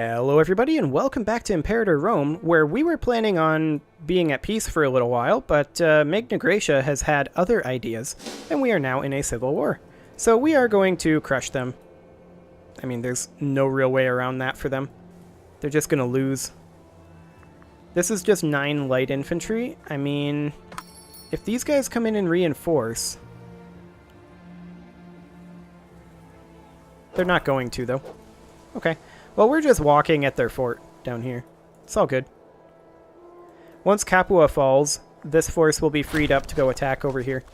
Hello everybody and welcome back to Imperator Rome, where we were planning on being at peace for a little while, but Magna Graecia has had other ideas, and we are now in a civil war. So we are going to crush them. I mean, there's no real way around that for them. They're just going to lose. This is just 9 light infantry. I mean, if these guys come in and reinforce... They're not going to, though. Okay. Well, we're just walking at their fort down here. It's all good. Once Capua falls, this force will be freed up to go attack over here.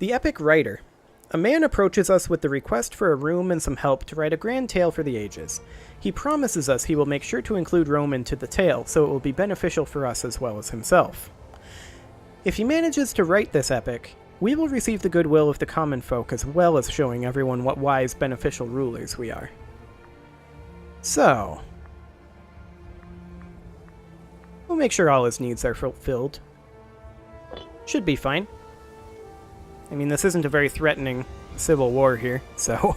The Epic Writer. A man approaches us with the request for a room and some help to write a grand tale for the ages. He promises us he will make sure to include Rome into the tale, so it will be beneficial for us as well as himself. If he manages to write this epic, we will receive the goodwill of the common folk as well as showing everyone what wise, beneficial rulers we are. So, we'll make sure all his needs are fulfilled. Should be fine. I mean, this isn't a very threatening civil war here, so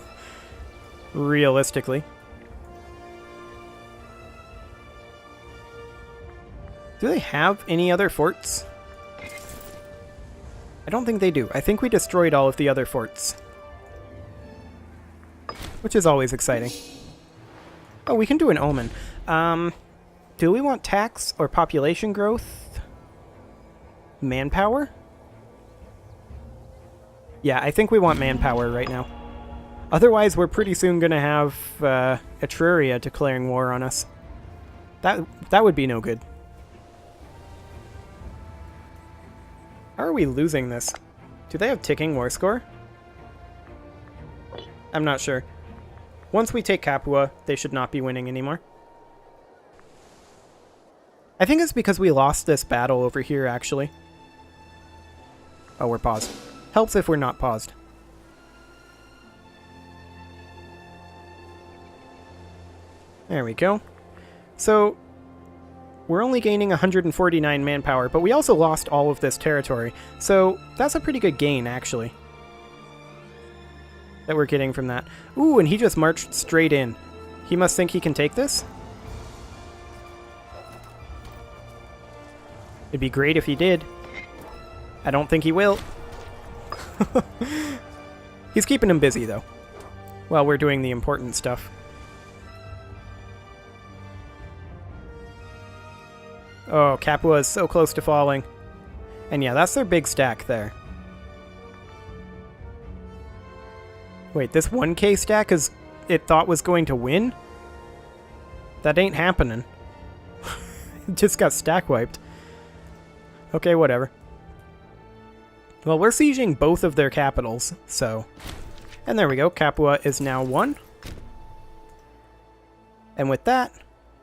realistically. Do they have any other forts? I don't think they do. I think we destroyed all of the other forts. Which is always exciting. Oh, we can do an omen. Do we want tax or population growth? Manpower? Yeah, I think we want manpower right now. Otherwise, we're pretty soon going to have Etruria declaring war on us. That would be no good. How are we losing this? Do they have ticking war score? I'm not sure. Once we take Capua, they should not be winning anymore. I think it's because we lost this battle over here, actually. Oh, we're paused. Helps if we're not paused. There we go. So, we're only gaining 149 manpower, but we also lost all of this territory. So, that's a pretty good gain, actually, that we're getting from that. Ooh, and he just marched straight in. He must think he can take this? It'd be great if he did. I don't think he will. He's keeping him busy, though, while we're doing the important stuff. Oh, Capua is so close to falling. And yeah, that's their big stack there. Wait, this 1k stack is it thought was going to win? That ain't happening. It just got stack wiped. Okay, whatever. Well, we're sieging both of their capitals, so... And there we go, Capua is now 1. And with that,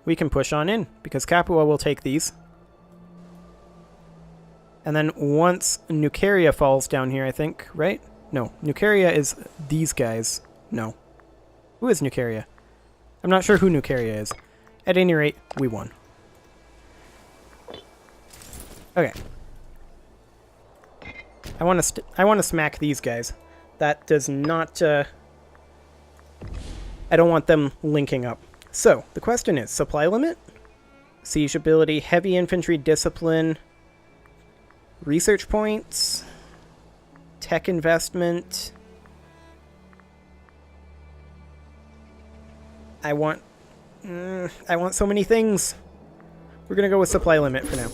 we can push on in, because Capua will take these. And then once Nuceria falls down here, I think, right? No, Nuceria is these guys. No. Who is Nuceria? I'm not sure who Nuceria is. At any rate, we won. Okay. I want to smack these guys. That does not I don't want them linking up. So, the question is, supply limit, siege ability, heavy infantry discipline, research points, tech investment. I want so many things. We're going to go with supply limit for now.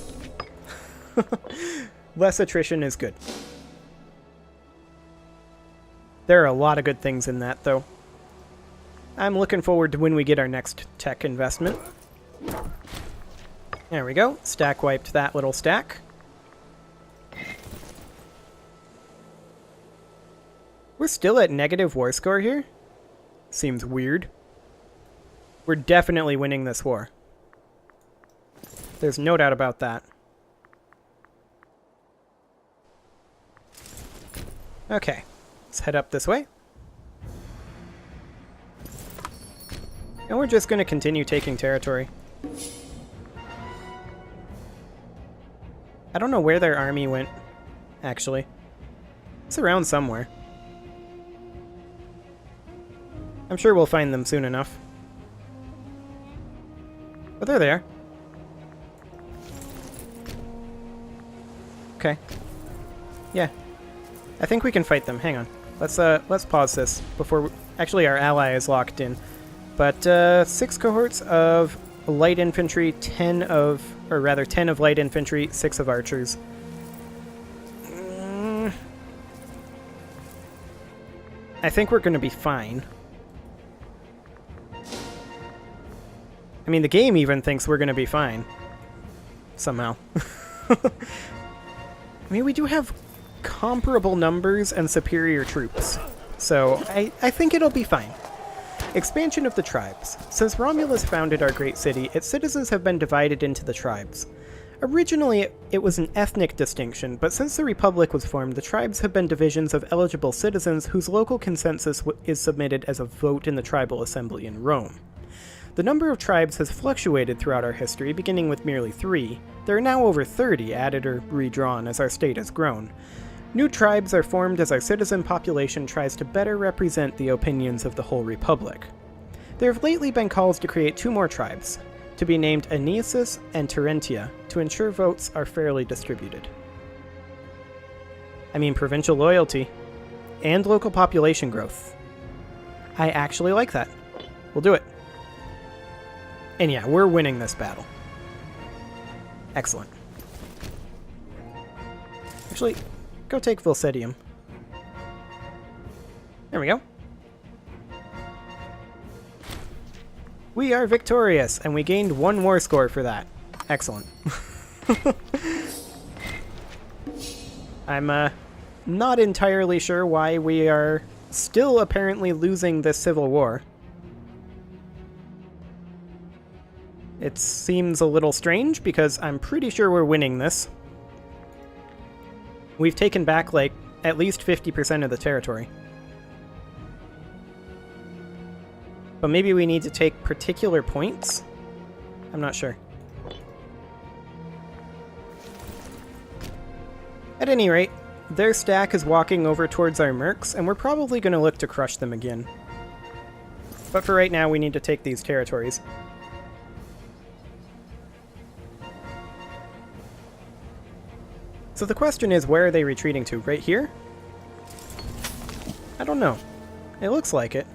Less attrition is good. There are a lot of good things in that, though. I'm looking forward to when we get our next tech investment. There we go. Stack wiped that little stack. We're still at negative war score here? Seems weird. We're definitely winning this war. There's no doubt about that. Okay. Let's head up this way. And we're just going to continue taking territory. I don't know where their army went, actually. It's around somewhere. I'm sure we'll find them soon enough. Oh, there they are. Okay. Yeah. I think we can fight them. Hang on. Let's pause this before actually our ally is locked in. But 6 cohorts of light infantry, 10 of light infantry, 6 of archers. I think we're going to be fine. I mean, the game even thinks we're going to be fine. Somehow. I mean, we do have comparable numbers and superior troops, so I think it'll be fine. Expansion of the tribes. Since Romulus founded our great city, its citizens have been divided into the tribes. Originally, it was an ethnic distinction, but since the Republic was formed, the tribes have been divisions of eligible citizens whose local consensus is submitted as a vote in the tribal assembly in Rome. The number of tribes has fluctuated throughout our history, beginning with merely 3. There are now over 30 added or redrawn as our state has grown. New tribes are formed as our citizen population tries to better represent the opinions of the whole Republic. There have lately been calls to create 2 more tribes, to be named Aeneas and Terentia, to ensure votes are fairly distributed. I mean, provincial loyalty and local population growth. I actually like that. We'll do it. And yeah, we're winning this battle. Excellent. Actually, go take Vilcedium. There we go. We are victorious, and we gained 1 war score for that. Excellent. I'm not entirely sure why we are still apparently losing this civil war. It seems a little strange because I'm pretty sure we're winning this. We've taken back like at least 50% of the territory. But maybe we need to take particular points? I'm not sure. At any rate, their stack is walking over towards our mercs, and we're probably going to look to crush them again. But for right now, we need to take these territories. So the question is, where are they retreating to? Right here? I don't know. It looks like it.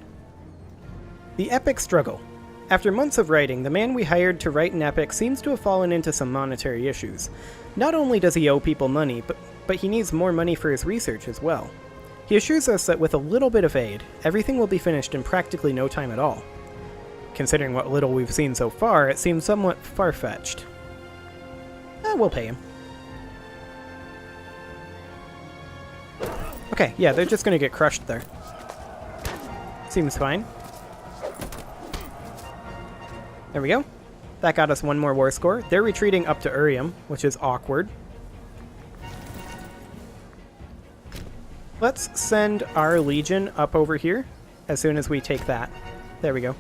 The epic struggle. After months of writing, the man we hired to write an epic seems to have fallen into some monetary issues. Not only does he owe people money, but he needs more money for his research as well. He assures us that with a little bit of aid, everything will be finished in practically no time at all. Considering what little we've seen so far, it seems somewhat far-fetched. We'll pay him. Okay, yeah, they're just gonna get crushed there. Seems fine. There we go. That got us 1 more war score. They're retreating up to Urium, which is awkward. Let's send our legion up over here as soon as we take that. There we go.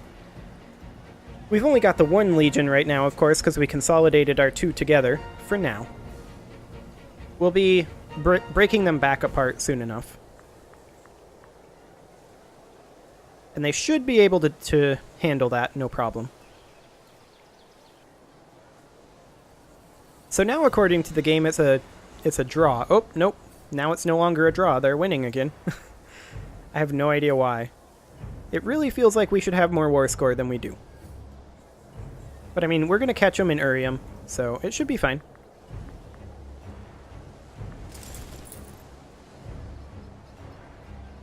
We've only got the 1 legion right now, of course, because we consolidated our 2 together, for now. We'll be breaking them back apart soon enough. And they should be able to handle that, no problem. So now, according to the game, it's a draw. Oh, nope. Now it's no longer a draw. They're winning again. I have no idea why. It really feels like we should have more war score than we do. But I mean, we're going to catch them in Urium, so it should be fine.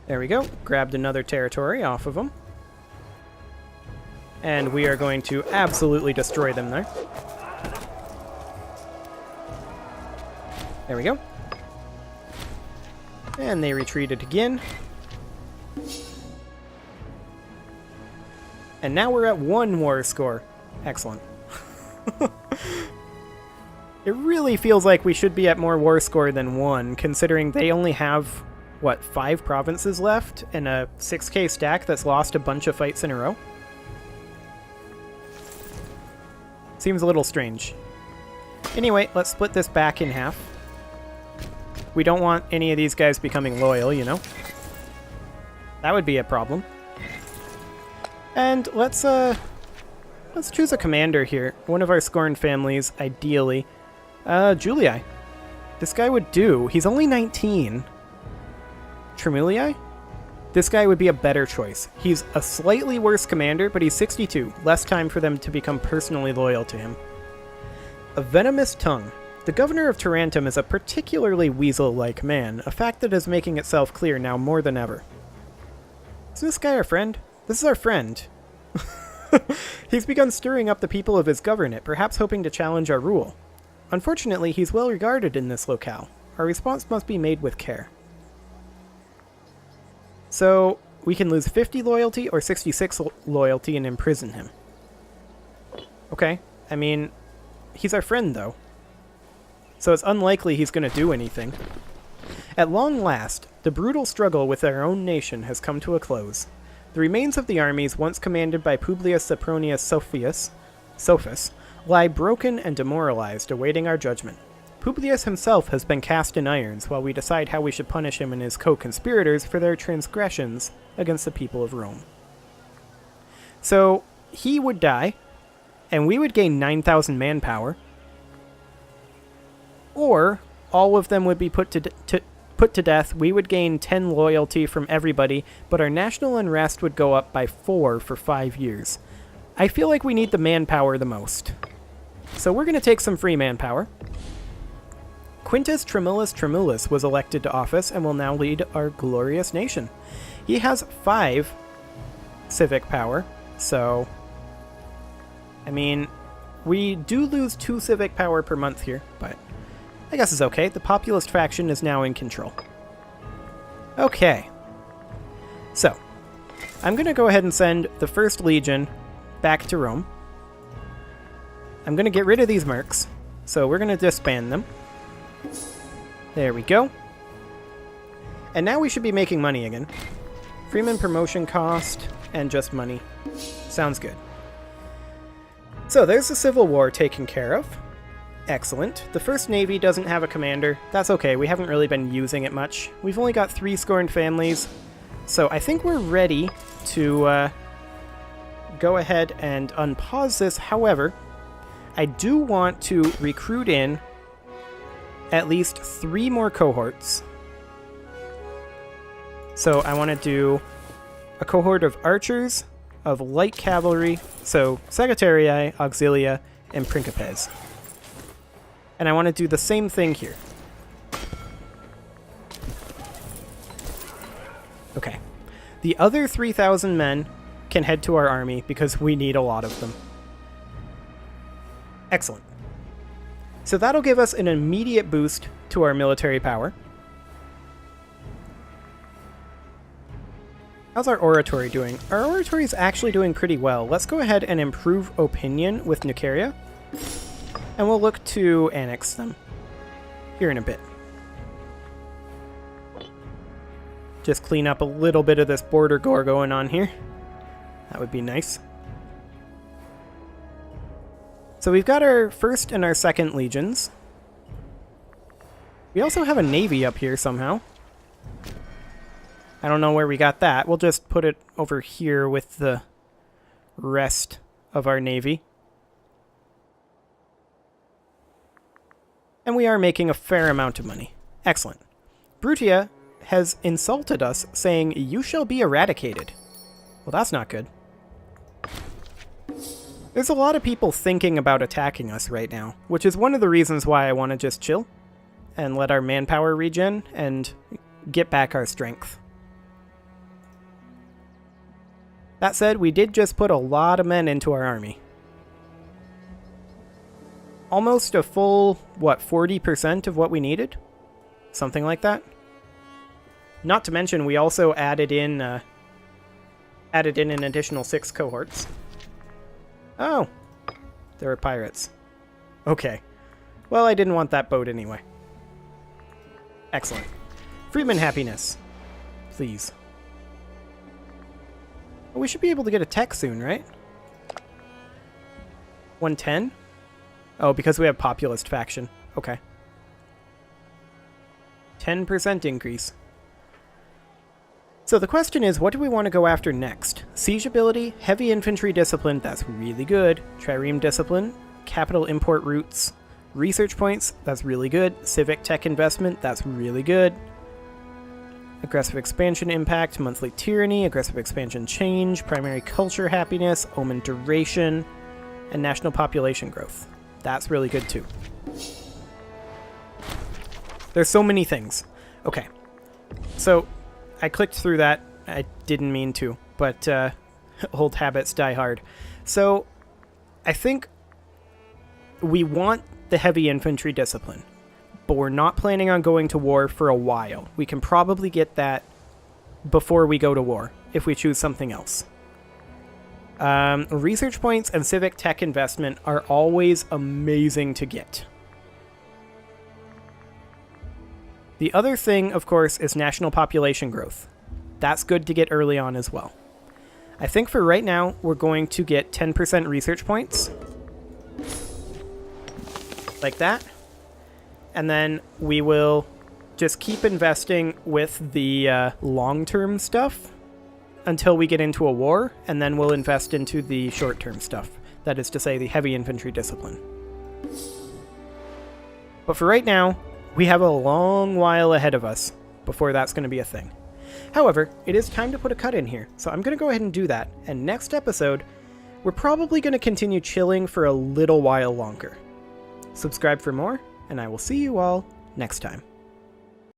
There we go. Grabbed another territory off of them. And we are going to absolutely destroy them there. There we go. And they retreated again. And now we're at 1 war score. Excellent. It really feels like we should be at more war score than 1, considering they only have, what, 5 provinces left and a 6k stack that's lost a bunch of fights in a row? Seems a little strange. Anyway, let's split this back in half. We don't want any of these guys becoming loyal, you know? That would be a problem. And let's Let's choose a commander here. One of our scorned families, ideally. Julii. This guy would do. He's only 19. Tremulii? This guy would be a better choice. He's a slightly worse commander, but he's 62. Less time for them to become personally loyal to him. A venomous tongue. The governor of Tarantum is a particularly weasel-like man, a fact that is making itself clear now more than ever. Is this guy our friend? This is our friend. He's begun stirring up the people of his governorate, perhaps hoping to challenge our rule. Unfortunately, he's well regarded in this locale. Our response must be made with care. So, we can lose 50 loyalty or 66 loyalty and imprison him. Okay, I mean, he's our friend, though. So it's unlikely he's going to do anything. At long last, the brutal struggle with our own nation has come to a close. The remains of the armies once commanded by Publius Sempronius Sophus lie broken and demoralized, awaiting our judgment. Publius himself has been cast in irons while we decide how we should punish him and his co-conspirators for their transgressions against the people of Rome. So, he would die, and we would gain 9,000 manpower, or all of them would be put to death. We would gain 10 loyalty from everybody, but our national unrest would go up by 4 for 5 years. I feel like we need the manpower the most. So we're going to take some free manpower. Quintus Tremulus was elected to office and will now lead our glorious nation. He has 5 civic power, so... I mean, we do lose 2 civic power per month here, but I guess it's okay. The populist faction is now in control. Okay. So, I'm going to go ahead and send the First Legion back to Rome. I'm going to get rid of these mercs, so we're going to disband them. There we go. And now we should be making money again. Freeman promotion cost and just money. Sounds good. So there's the Civil War taken care of. Excellent. The First Navy doesn't have a commander. That's okay, we haven't really been using it much. We've only got 3 scorned families. So I think we're ready to go ahead and unpause this. However, I do want to recruit in at least 3 more cohorts. So I want to do a cohort of archers, of light cavalry, so Secretarii, Auxilia, and Principes. And I want to do the same thing here. Okay. The other 3,000 men can head to our army because we need a lot of them. Excellent. So that'll give us an immediate boost to our military power. How's our oratory doing? Our oratory is actually doing pretty well. Let's go ahead and improve opinion with Nicaria. And we'll look to annex them here in a bit. Just clean up a little bit of this border gore going on here. That would be nice. So we've got our 1st and our 2nd legions. We also have a navy up here somehow. I don't know where we got that. We'll just put it over here with the rest of our navy. And we are making a fair amount of money. Excellent. Brutia has insulted us, saying, "You shall be eradicated." Well, that's not good. There's a lot of people thinking about attacking us right now, which is one of the reasons why I want to just chill and let our manpower regen and get back our strength. That said, we did just put a lot of men into our army. Almost a full, 40% of what we needed? Something like that. Not to mention, we also added in an additional 6 cohorts. Oh, there are pirates. Okay. Well, I didn't want that boat anyway. Excellent. Freeman happiness. Please. Well, we should be able to get a tech soon, right? 110? Oh, because we have populist faction. Okay. 10% increase. So the question is, what do we want to go after next? Siege ability, heavy infantry discipline, that's really good. Trireme discipline, capital import routes, research points, that's really good. Civic tech investment, that's really good. Aggressive expansion impact, monthly tyranny, aggressive expansion change, primary culture happiness, omen duration, and national population growth. That's really good too. There's so many things. Okay, so I clicked through that. I didn't mean to, but old habits die hard. So I think we want the heavy infantry discipline, but we're not planning on going to war for a while. We can probably get that before we go to war if we choose something else. Research points and civic tech investment are always amazing to get. The other thing, of course, is national population growth. That's good to get early on as well. I think for right now, we're going to get 10% research points. Like that. And then we will just keep investing with the long-term stuff until we get into a war, and then we'll invest into the short-term stuff. That is to say, the heavy infantry discipline. But for right now, we have a long while ahead of us before that's going to be a thing. However, it is time to put a cut in here, so I'm going to go ahead and do that. And next episode, we're probably going to continue chilling for a little while longer. Subscribe for more, and I will see you all next time.